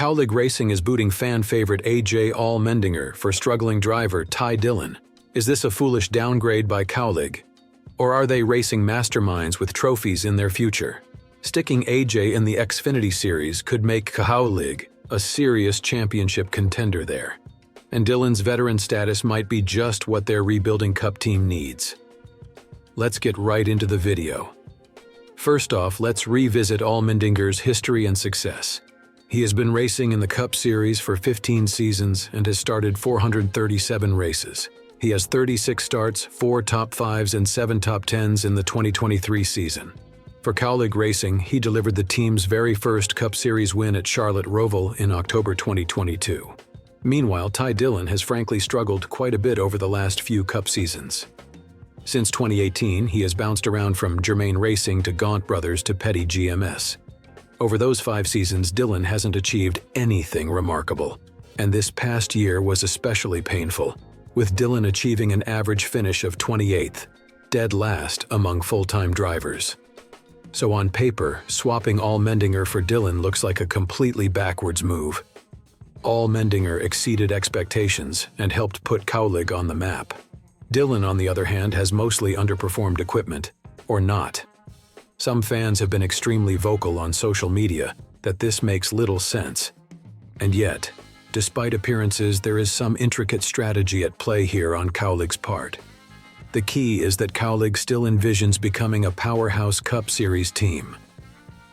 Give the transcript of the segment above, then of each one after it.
Kaulig Racing is booting fan favorite AJ Almendinger for struggling driver Ty Dillon. Is this a foolish downgrade by Kaulig? Or are they racing masterminds with trophies in their future? Sticking AJ in the Xfinity Series could make Kaulig a serious championship contender there. And Dillon's veteran status might be just what their rebuilding Cup team needs. Let's get right into the video. First off, let's revisit Almendinger's history and success. He has been racing in the Cup Series for 15 seasons and has started 437 races. He has 36 starts, 4 top 5s and 7 top 10s in the 2023 season. For Kaulig Racing, he delivered the team's very first Cup Series win at Charlotte Roval in October 2022. Meanwhile, Ty Dillon has frankly struggled quite a bit over the last few Cup seasons. Since 2018, he has bounced around from Germain Racing to Gaunt Brothers to Petty GMS. Over those 5 seasons, Dillon hasn't achieved anything remarkable, and this past year was especially painful, with Dillon achieving an average finish of 28th, dead last among full-time drivers. So on paper, swapping Almendinger for Dillon looks like a completely backwards move. Almendinger exceeded expectations and helped put Kaulig on the map. Dillon, on the other hand, has mostly underperformed equipment, or not. Some fans have been extremely vocal on social media that this makes little sense. And yet, despite appearances, there is some intricate strategy at play here on Kaulig's part. The key is that Kaulig still envisions becoming a powerhouse Cup Series team.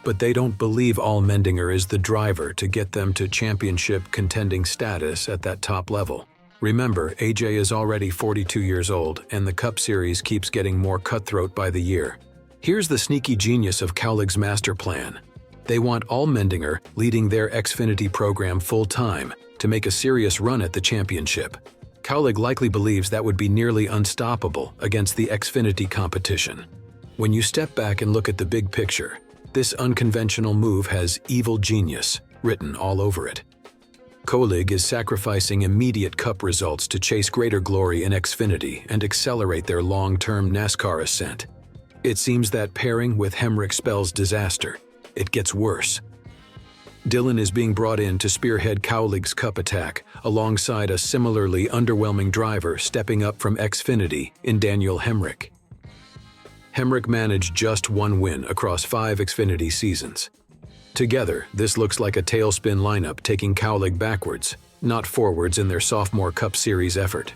But they don't believe Almendinger is the driver to get them to championship contending status at that top level. Remember, AJ is already 42 years old, and the Cup Series keeps getting more cutthroat by the year. Here's the sneaky genius of Kaulig's master plan. They want Almendinger leading their Xfinity program full-time to make a serious run at the championship. Kaulig likely believes that would be nearly unstoppable against the Xfinity competition. When you step back and look at the big picture, this unconventional move has evil genius written all over it. Kaulig is sacrificing immediate Cup results to chase greater glory in Xfinity and accelerate their long-term NASCAR ascent. It seems that pairing with Hemric spells disaster. It gets worse. Dillon is being brought in to spearhead Kaulig's Cup attack, alongside a similarly underwhelming driver stepping up from Xfinity in Daniel Hemric. Hemric managed just 1 win across 5 Xfinity seasons. Together, this looks like a tailspin lineup taking Kaulig backwards, not forwards in their sophomore Cup Series effort.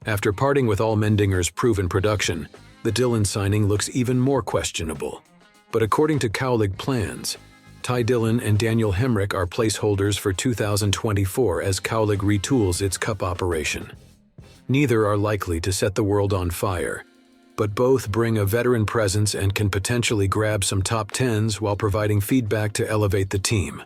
After parting with Almendinger's proven production, the Dillon signing looks even more questionable. But according to Kaulig plans, Ty Dillon and Daniel Hemric are placeholders for 2024 as Kaulig retools its Cup operation. Neither are likely to set the world on fire, but both bring a veteran presence and can potentially grab some top 10s while providing feedback to elevate the team.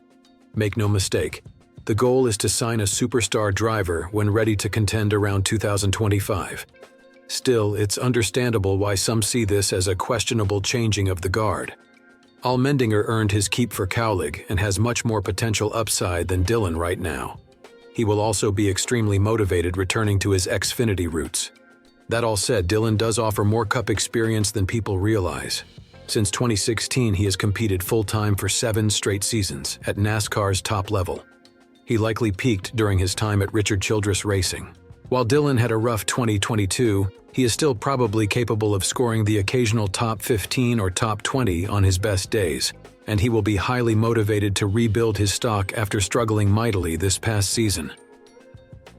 Make no mistake, the goal is to sign a superstar driver when ready to contend around 2025. Still, it's understandable why some see this as a questionable changing of the guard. Almendinger earned his keep for Kaulig and has much more potential upside than Dillon right now. He will also be extremely motivated returning to his Xfinity roots. That all said, Dillon does offer more Cup experience than people realize. Since 2016, he has competed full-time for 7 straight seasons at NASCAR's top level. He likely peaked during his time at Richard Childress Racing. While Dillon had a rough 2022, he is still probably capable of scoring the occasional top 15 or top 20 on his best days, and he will be highly motivated to rebuild his stock after struggling mightily this past season.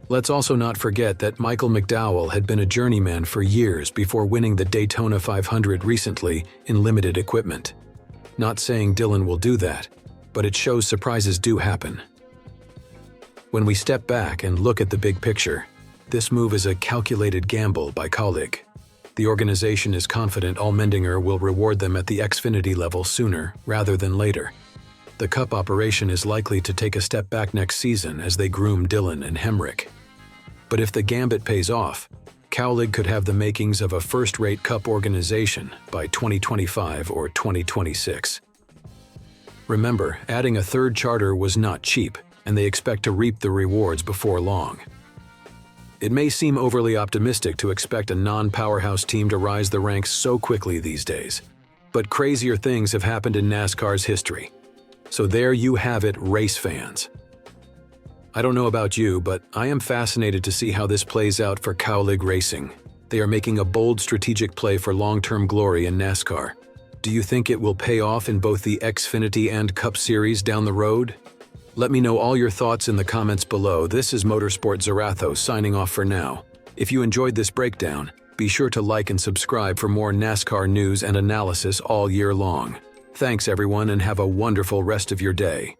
Let's also not forget that Michael McDowell had been a journeyman for years before winning the Daytona 500 recently in limited equipment. Not saying Dillon will do that, but it shows surprises do happen. When we step back and look at the big picture, this move is a calculated gamble by Kaulig. The organization is confident Almendinger will reward them at the Xfinity level sooner rather than later. The Cup operation is likely to take a step back next season as they groom Dillon and Hemric. But if the gambit pays off, Kaulig could have the makings of a first-rate Cup organization by 2025 or 2026. Remember, adding a third charter was not cheap, and they expect to reap the rewards before long. It may seem overly optimistic to expect a non-powerhouse team to rise the ranks so quickly these days, but crazier things have happened in NASCAR's history. So there you have it, race fans. I don't know about you, but I am fascinated to see how this plays out for Kaulig Racing. They are making a bold strategic play for long-term glory in NASCAR. Do you think it will pay off in both the Xfinity and Cup Series down the road? Let me know all your thoughts in the comments below. This is Motorsport Zaratho signing off for now. If you enjoyed this breakdown, be sure to like and subscribe for more NASCAR news and analysis all year long. Thanks everyone, and have a wonderful rest of your day.